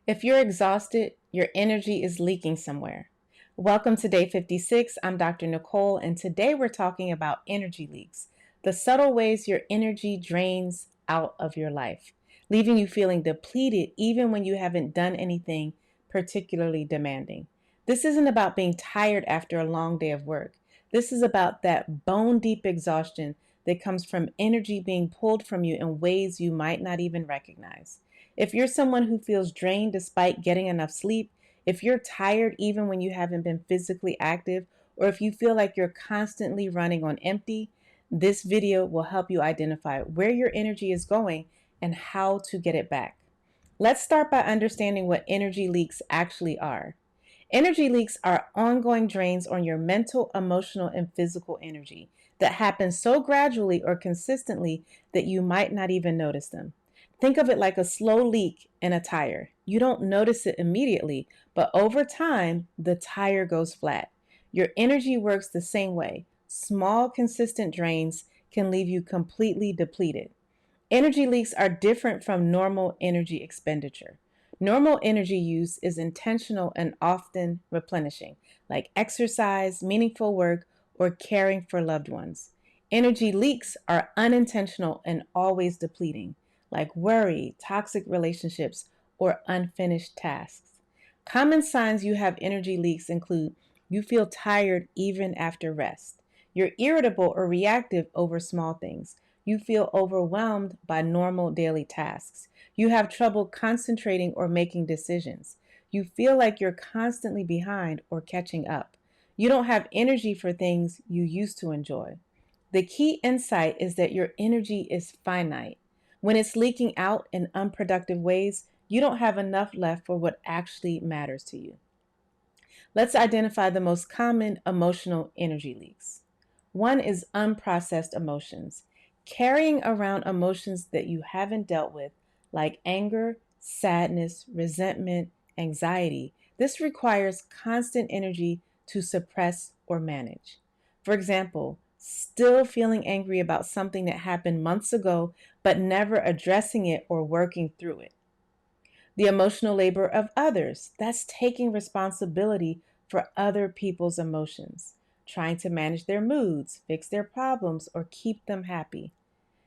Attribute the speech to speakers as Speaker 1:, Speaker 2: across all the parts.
Speaker 1: If you're exhausted, your energy is leaking somewhere. Welcome to day 56. I'm Dr. Nicole, and today we're talking about energy leaks, the subtle ways your energy drains out of your life, leaving you feeling depleted even when you haven't done anything particularly demanding. This isn't about being tired after a long day of work. This is about that bone deep exhaustion that comes from energy being pulled from you in ways you might not even recognize. If you're someone who feels drained despite getting enough sleep, if you're tired even when you haven't been physically active, or if you feel like you're constantly running on empty, this video will help you identify where your energy is going and how to get it back. Let's start by understanding what energy leaks actually are. Energy leaks are ongoing drains on your mental, emotional, and physical energy that happen so gradually or consistently that you might not even notice them. Think of it like a slow leak in a tire. You don't notice it immediately, but over time, the tire goes flat. Your energy works the same way. Small, consistent drains can leave you completely depleted. Energy leaks are different from normal energy expenditure. Normal energy use is intentional and often replenishing, like exercise, meaningful work, or caring for loved ones. Energy leaks are unintentional and always depleting, like worry, toxic relationships, or unfinished tasks. Common signs you have energy leaks include you feel tired even after rest. You're irritable or reactive over small things. You feel overwhelmed by normal daily tasks. You have trouble concentrating or making decisions. You feel like you're constantly behind or catching up. You don't have energy for things you used to enjoy. The key insight is that your energy is finite. When it's leaking out in unproductive ways, you don't have enough left for what actually matters to you. Let's identify the most common emotional energy leaks. One is unprocessed emotions. Carrying around emotions that you haven't dealt with, like anger, sadness, resentment, anxiety. This requires constant energy to suppress or manage. For example, still feeling angry about something that happened months ago, but never addressing it or working through it. The emotional labor of others. That's taking responsibility for other people's emotions, trying to manage their moods, fix their problems, or keep them happy.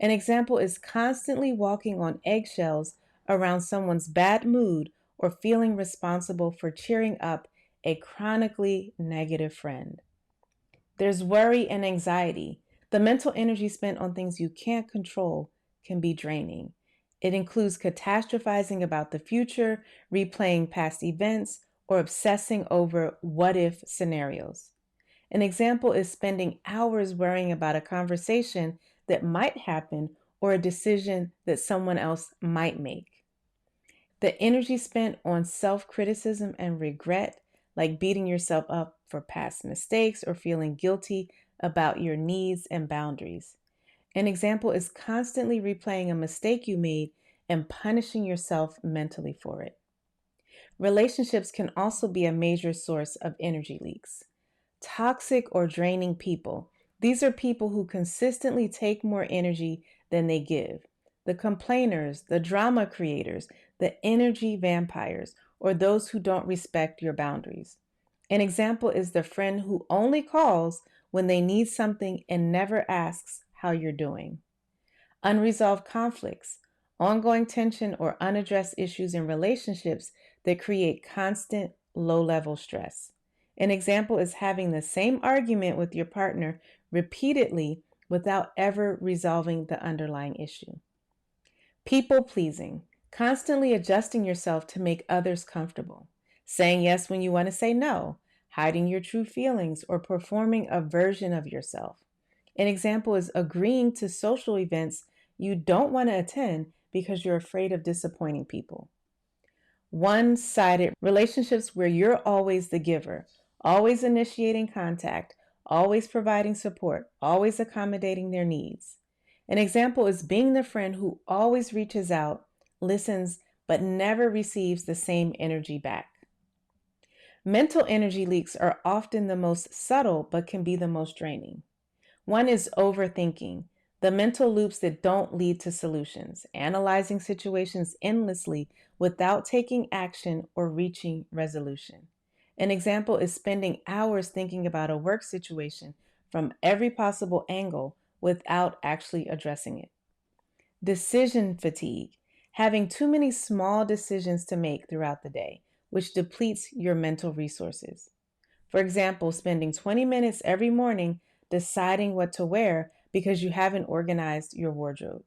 Speaker 1: An example is constantly walking on eggshells around someone's bad mood or feeling responsible for cheering up a chronically negative friend. There's worry and anxiety. The mental energy spent on things you can't control can be draining. It includes catastrophizing about the future, replaying past events, or obsessing over what if scenarios. An example is spending hours worrying about a conversation that might happen or a decision that someone else might make. The energy spent on self criticism and regret, like beating yourself up for past mistakes or feeling guilty about your needs and boundaries. An example is constantly replaying a mistake you made and punishing yourself mentally for it. Relationships can also be a major source of energy leaks. Toxic or draining people. These are people who consistently take more energy than they give. The complainers, the drama creators, the energy vampires, or those who don't respect your boundaries. An example is the friend who only calls when they need something and never asks how you're doing. Unresolved conflicts, ongoing tension, or unaddressed issues in relationships that create constant low level stress. An example is having the same argument with your partner repeatedly without ever resolving the underlying issue. People pleasing, constantly adjusting yourself to make others comfortable, saying yes when you want to say no, hiding your true feelings, or performing a version of yourself. An example is agreeing to social events you don't want to attend because you're afraid of disappointing people. One sided relationships where you're always the giver, always initiating contact, always providing support, always accommodating their needs. An example is being the friend who always reaches out, listens, but never receives the same energy back. Mental energy leaks are often the most subtle but can be the most draining. One is overthinking, The mental loops that don't lead to solutions, analyzing situations endlessly without taking action or reaching resolution. An example is spending hours thinking about a work situation from every possible angle without actually addressing it. Decision fatigue, having too many small decisions to make throughout the day, which depletes your mental resources. For example, spending 20 minutes every morning deciding what to wear because you haven't organized your wardrobe.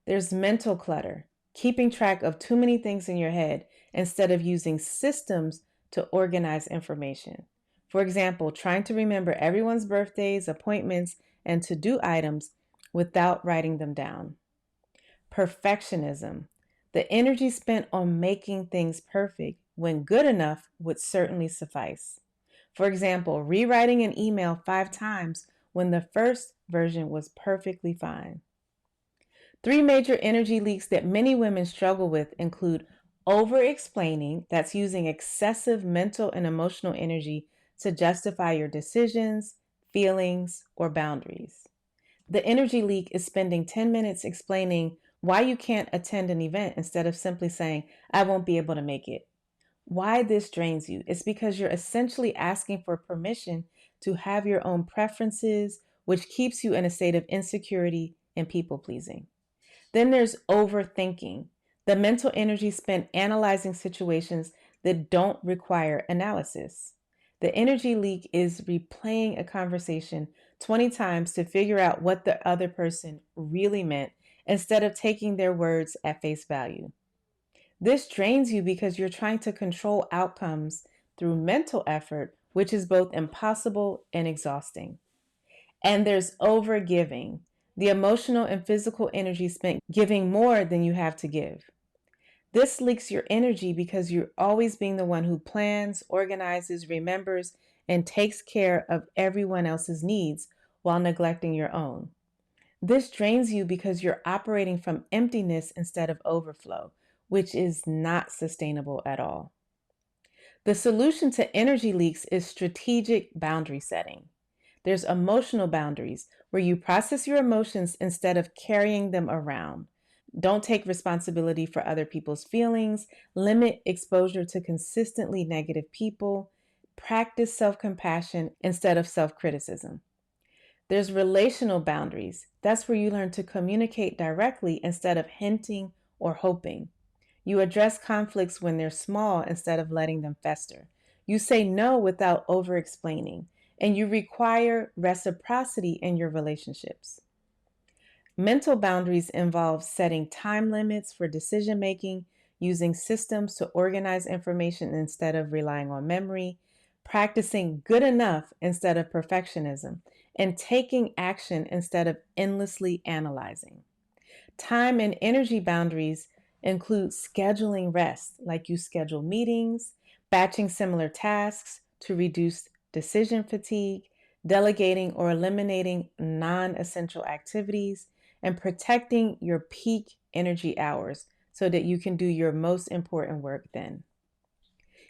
Speaker 1: There's mental clutter, keeping track of too many things in your head instead of using systems to organize information. For example, trying to remember everyone's birthdays, appointments, and to do items without writing them down. Perfectionism, the energy spent on making things perfect when good enough would certainly suffice. For example, rewriting an email 5 times when the first version was perfectly fine. 3 major energy leaks that many women struggle with include over explaining, that's using excessive mental and emotional energy to justify your decisions, feelings, or boundaries. The energy leak is spending 10 minutes explaining why you can't attend an event instead of simply saying, I won't be able to make it. Why this drains you is because you're essentially asking for permission to have your own preferences, which keeps you in a state of insecurity and people pleasing. Then there's overthinking, the mental energy spent analyzing situations that don't require analysis. The energy leak is replaying a conversation 20 times to figure out what the other person really meant instead of taking their words at face value. This drains you because you're trying to control outcomes through mental effort, which is both impossible and exhausting. And there's overgiving, the emotional and physical energy spent giving more than you have to give. This leaks your energy because you're always being the one who plans, organizes, remembers, and takes care of everyone else's needs while neglecting your own. This drains you because you're operating from emptiness instead of overflow, which is not sustainable at all. The solution to energy leaks is strategic boundary setting. There's emotional boundaries where you process your emotions instead of carrying them around. Don't take responsibility for other people's feelings, limit exposure to consistently negative people, practice self compassion instead of self criticism. There's relational boundaries. That's where you learn to communicate directly instead of hinting or hoping. You address conflicts when they're small instead of letting them fester. You say no without over explaining, and you require reciprocity in your relationships. Mental boundaries involve setting time limits for decision making, using systems to organize information instead of relying on memory, practicing good enough instead of perfectionism, and taking action instead of endlessly analyzing. Time and energy boundaries include scheduling rest, like you schedule meetings, batching similar tasks to reduce decision fatigue, delegating or eliminating non essential activities, and protecting your peak energy hours so that you can do your most important work then.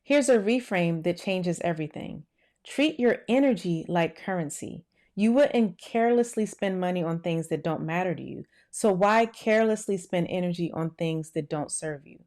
Speaker 1: Here's a reframe that changes everything. Treat your energy like currency. You wouldn't carelessly spend money on things that don't matter to you. So why carelessly spend energy on things that don't serve you?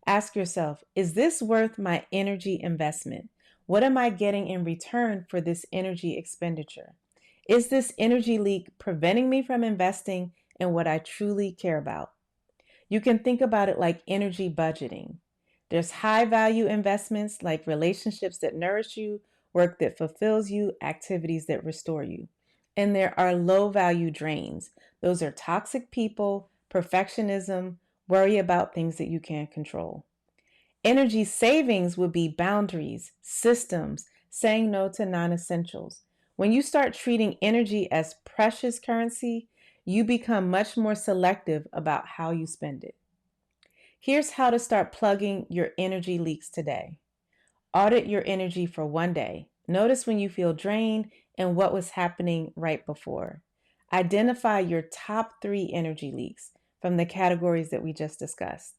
Speaker 1: Ask yourself, is this worth my energy investment? What am I getting in return for this energy expenditure? Is this energy leak preventing me from investing in what I truly care about? You can think about it like energy budgeting. There's high value investments like relationships that nourish you, work that fulfills you, activities that restore you. And there are low value drains. Those are toxic people, perfectionism, worry about things that you can't control. Energy savings would be boundaries, systems, saying no to non essentials. When you start treating energy as precious currency, you become much more selective about how you spend it. Here's how to start plugging your energy leaks today. Audit your energy for one day. Notice when you feel drained and what was happening right before. Identify your top 3 energy leaks from the categories that we just discussed.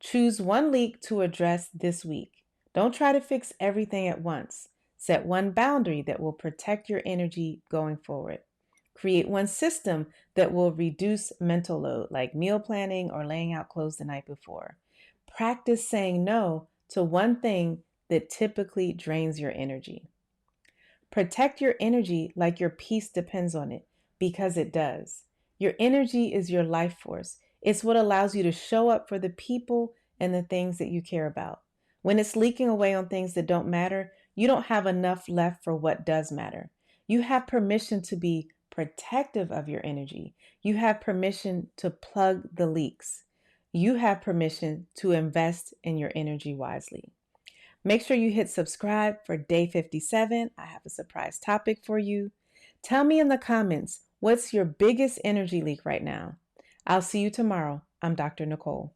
Speaker 1: Choose one leak to address this week. Don't try to fix everything at once. Set one boundary that will protect your energy going forward. Create one system that will reduce mental load, like meal planning or laying out clothes the night before. Practice saying no to one thing that typically drains your energy. Protect your energy like your peace depends on it, because it does. Your energy is your life force. It's what allows you to show up for the people and the things that you care about. When it's leaking away on things that don't matter, you don't have enough left for what does matter. You have permission to be protective of your energy. You have permission to plug the leaks. You have permission to invest in your energy wisely. Make sure you hit subscribe for day 57. I have a surprise topic for you. Tell me in the comments, what's your biggest energy leak right now? I'll see you tomorrow. I'm Dr. Nicole.